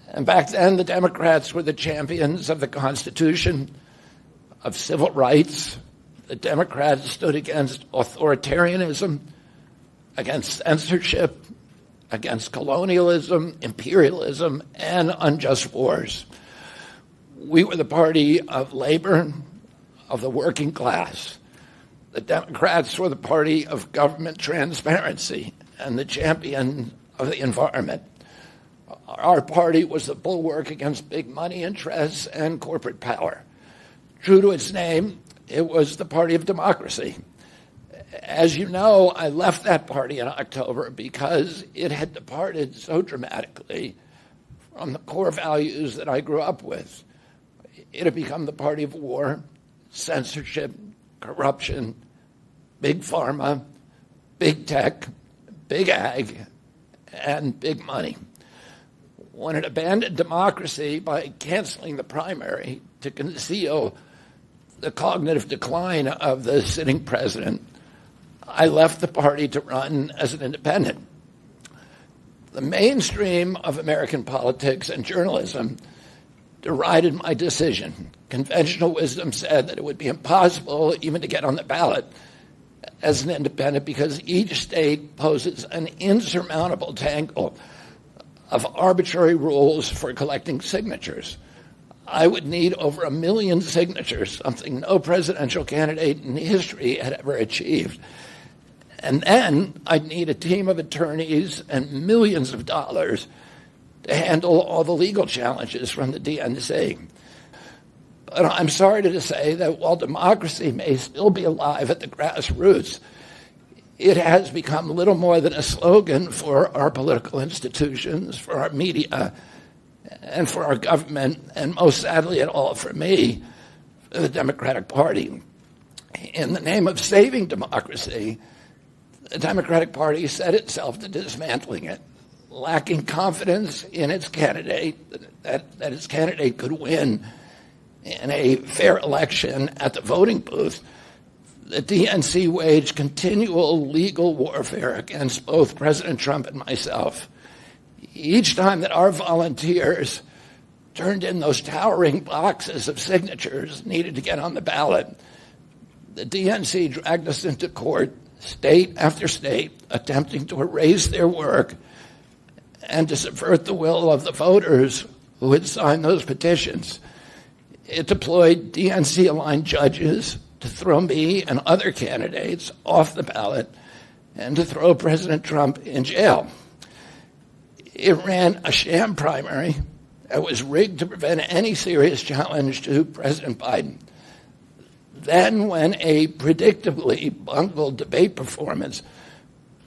And back then, the Democrats were the champions of the Constitution, of civil rights. The Democrats stood against authoritarianism, against censorship, against colonialism, imperialism, and unjust wars. We were the party of labor, of the working class. The Democrats were the party of government transparency and the champion of the environment. Our party was the bulwark against big money interests and corporate power. True to its name, it was the party of democracy. As you know, I left that party in October because it had departed so dramatically from the core values that I grew up with. It had become the party of war, censorship, corruption, big pharma, big tech, big ag, and big money. When it abandoned democracy by canceling the primary to conceal the cognitive decline of the sitting president, I left the party to run as an independent. The mainstream of American politics and journalism derided my decision. Conventional wisdom said that it would be impossible even to get on the ballot as an independent because each state poses an insurmountable tangle of arbitrary rules for collecting signatures. I would need over 1 million signatures, something no presidential candidate in history had ever achieved. And then I'd need a team of attorneys and millions of dollars to handle all the legal challenges from the DNC. But I'm sorry to say that while democracy may still be alive at the grassroots, it has become little more than a slogan for our political institutions, for our media, and for our government, and most sadly at all for me, for the Democratic Party. In the name of saving democracy, the Democratic Party set itself to dismantling it, lacking confidence in its candidate, that its candidate could win in a fair election at the voting booth. The DNC waged continual legal warfare against both President Trump and myself. Each time that our volunteers turned in those towering boxes of signatures needed to get on the ballot, the DNC dragged us into court, state after state, attempting to erase their work and to subvert the will of the voters who had signed those petitions. It deployed DNC-aligned judges to throw me and other candidates off the ballot and to throw President Trump in jail. It ran a sham primary that was rigged to prevent any serious challenge to President Biden. Then, when a predictably bungled debate performance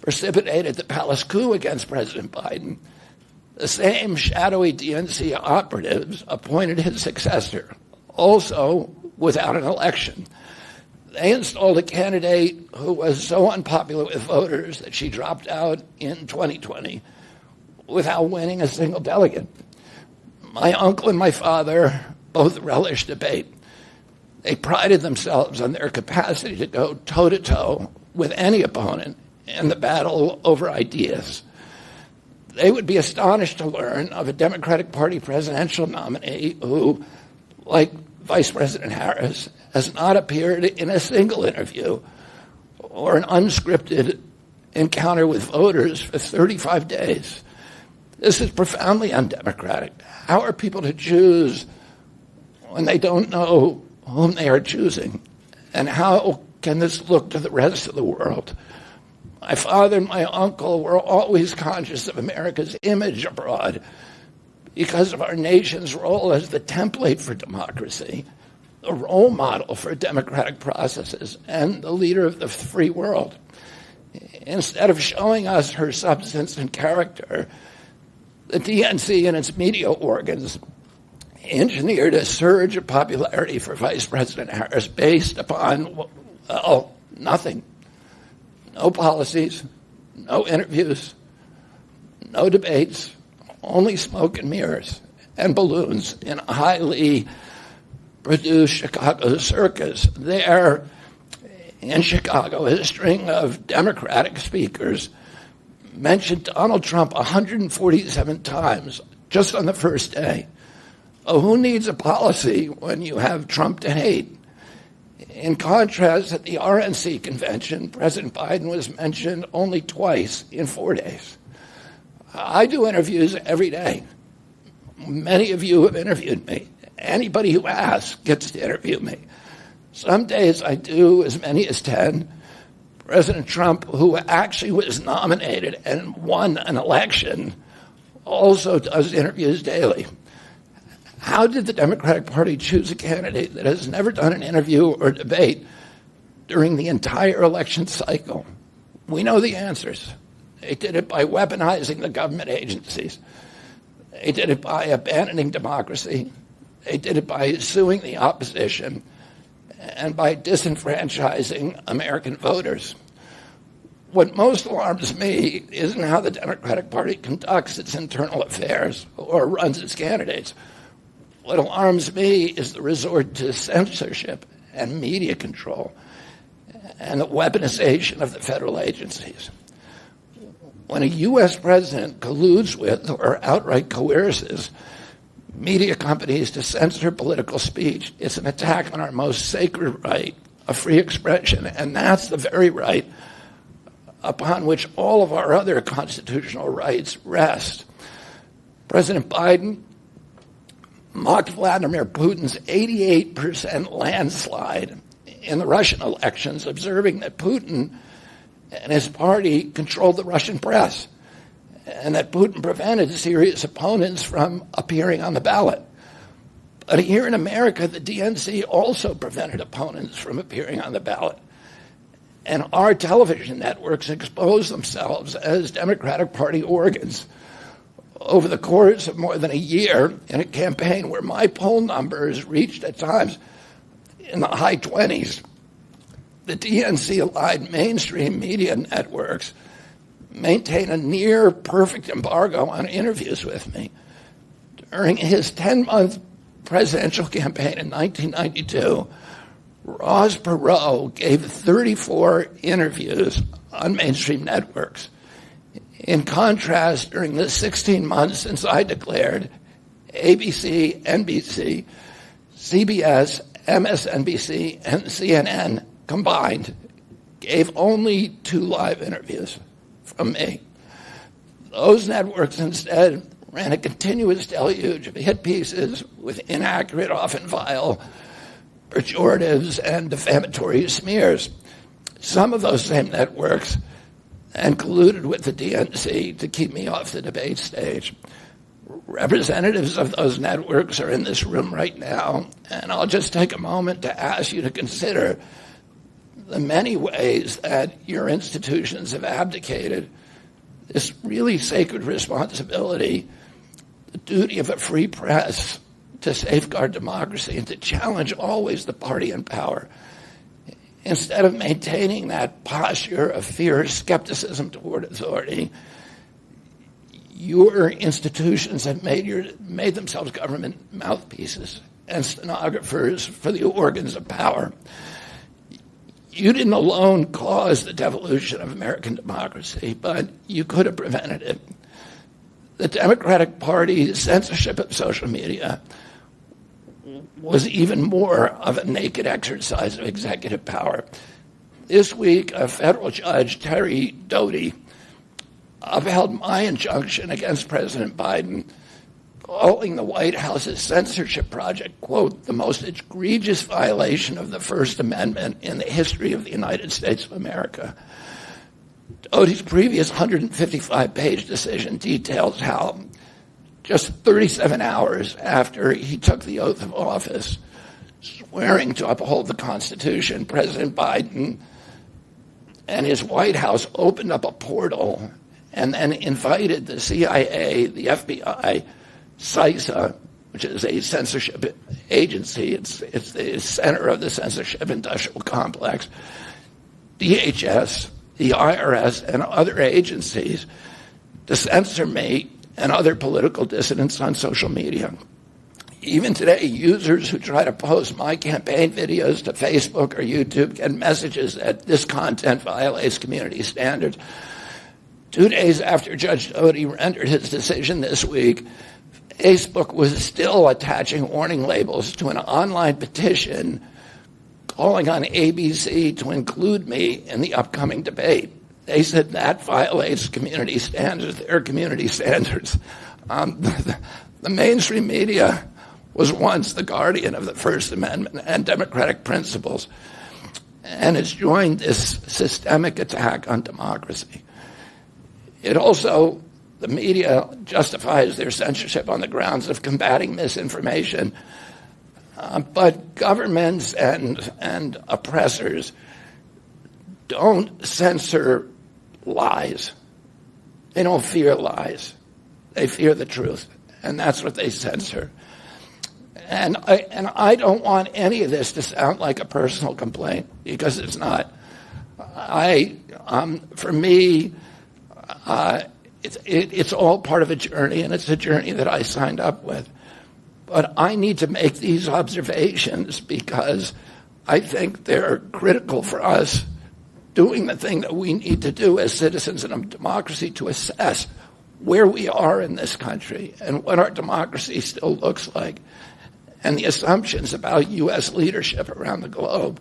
precipitated the palace coup against President Biden, the same shadowy DNC operatives appointed his successor, also without an election. They installed a candidate who was so unpopular with voters that she dropped out in 2020 without winning a single delegate. My uncle and my father both relished debate. They prided themselves on their capacity to go toe-to-toe with any opponent in the battle over ideas. They would be astonished to learn of a Democratic Party presidential nominee who, like Vice President Harris, has not appeared in a single interview or an unscripted encounter with voters for 35 days. This is profoundly undemocratic. How are people to choose when they don't know whom they are choosing? And how can this look to the rest of the world? My father and my uncle were always conscious of America's image abroad because of our nation's role as the template for democracy, the role model for democratic processes, and the leader of the free world. Instead of showing us her substance and character, the DNC and its media organs engineered a surge of popularity for Vice President Harris based upon, well, nothing. No policies, no interviews, no debates, only smoke and mirrors and balloons in a highly produced Chicago circus. There in Chicago, a string of Democratic speakers mentioned Donald Trump 147 times just on the first day. Oh, who needs a policy when you have Trump to hate? In contrast, at the RNC convention, President Biden was mentioned only twice in 4 days. I do interviews every day. Many of you have interviewed me. Anybody who asks gets to interview me. Some days I do as many as 10. President Trump, who actually was nominated and won an election, also does interviews daily. How did the Democratic Party choose a candidate that has never done an interview or debate during the entire election cycle? We know the answers. They did it by weaponizing the government agencies. They did it by abandoning democracy. They did it by suing the opposition and by disenfranchising American voters. What most alarms me isn't how the Democratic Party conducts its internal affairs or runs its candidates. What alarms me is the resort to censorship and media control and the weaponization of the federal agencies. When a U.S. president colludes with or outright coerces media companies to censor political speech, it's an attack on our most sacred right of free expression, and that's the very right upon which all of our other constitutional rights rest. President Biden mocked Vladimir Putin's 88% landslide in the Russian elections, observing that Putin and his party controlled the Russian press and that Putin prevented serious opponents from appearing on the ballot. But here in America, the DNC also prevented opponents from appearing on the ballot. And our television networks exposed themselves as Democratic Party organs. Over the course of more than a year, in a campaign where my poll numbers reached at times in the high 20s, the DNC-aligned mainstream media networks maintain a near-perfect embargo on interviews with me. During his 10-month presidential campaign in 1992, Ross Perot gave 34 interviews on mainstream networks. In contrast, during the 16 months since I declared, ABC, NBC, CBS, MSNBC, and CNN combined gave only 2 live interviews from me. Those networks instead ran a continuous deluge of hit pieces with inaccurate, often vile, pejoratives and defamatory smears. Some of those same networks and colluded with the DNC to keep me off the debate stage. Representatives of those networks are in this room right now, and I'll just take a moment to ask you to consider the many ways that your institutions have abdicated this really sacred responsibility, the duty of a free press to safeguard democracy and to challenge always the party in power. Instead of maintaining that posture of fear, skepticism toward authority, your institutions have made themselves government mouthpieces and stenographers for the organs of power. You didn't alone cause the devolution of American democracy, but you could have prevented it. The Democratic Party's censorship of social media was even more of a naked exercise of executive power. This week, a federal judge, Terry Doty, upheld my injunction against President Biden, calling the White House's censorship project, quote, the most egregious violation of the First Amendment in the history of the United States of America. Doty's previous 155-page decision details how just 37 hours after he took the oath of office, swearing to uphold the Constitution, President Biden and his White House opened up a portal and then invited the CIA, the FBI, CISA, which is a censorship agency, it's the center of the censorship industrial complex, DHS, the IRS, and other agencies to censor me and other political dissidents on social media. Even today, users who try to post my campaign videos to Facebook or YouTube get messages that this content violates community standards. 2 days after Judge Doty rendered his decision this week, Facebook was still attaching warning labels to an online petition calling on ABC to include me in the upcoming debate. They said that violates community standards, their community standards. The mainstream media was once the guardian of the First Amendment and democratic principles, and it's joined this systemic attack on democracy. It also, the media justifies their censorship on the grounds of combating misinformation, but governments and oppressors don't censor lies. They don't fear lies. They fear the truth, and that's what they censor. And I don't want any of this to sound like a personal complaint, because it's not. For me, it's all part of a journey, and it's a journey that I signed up with. But I need to make these observations because I think they're critical for us doing the thing that we need to do as citizens in a democracy to assess where we are in this country and what our democracy still looks like, and the assumptions about U.S. leadership around the globe.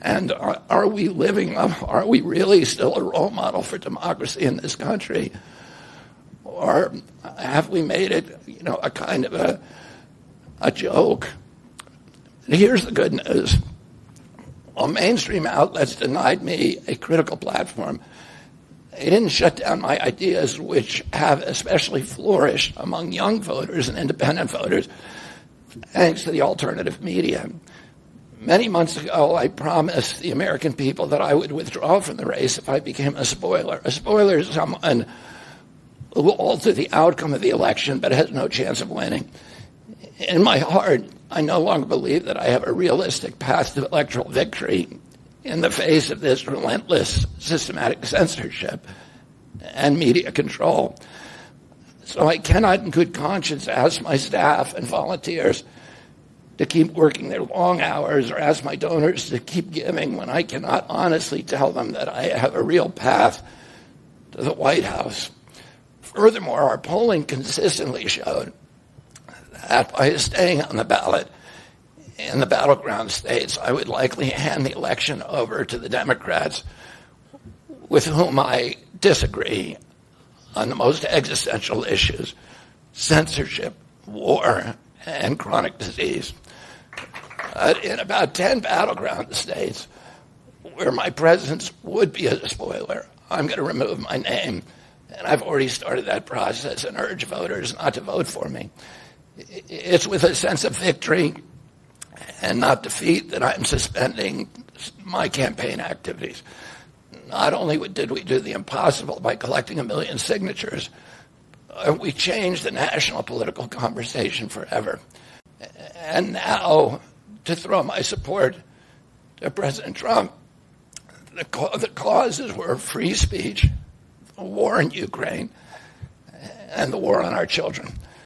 And are we living up? Are we really still a role model for democracy in this country? Or have we made it, a kind of a joke? And here's the good news. While mainstream outlets denied me a critical platform, they didn't shut down my ideas, which have especially flourished among young voters and independent voters, thanks to the alternative media. Many months ago, I promised the American people that I would withdraw from the race if I became a spoiler. A spoiler is someone who will alter the outcome of the election but has no chance of winning. In my heart, I no longer believe that I have a realistic path to electoral victory in the face of this relentless systematic censorship and media control. So I cannot in good conscience ask my staff and volunteers to keep working their long hours or ask my donors to keep giving when I cannot honestly tell them that I have a real path to the White House. Furthermore, our polling consistently showed that by staying on the ballot in the battleground states, I would likely hand the election over to the Democrats with whom I disagree on the most existential issues: censorship, war, and chronic disease. In about 10 battleground states where my presence would be a spoiler, I'm going to remove my name, and I've already started that process and urge voters not to vote for me. It's with a sense of victory and not defeat that I'm suspending my campaign activities. Not only did we do the impossible by collecting 1 million signatures, we changed the national political conversation forever. And now, to throw my support to President Trump, the causes were free speech, the war in Ukraine, and the war on our children.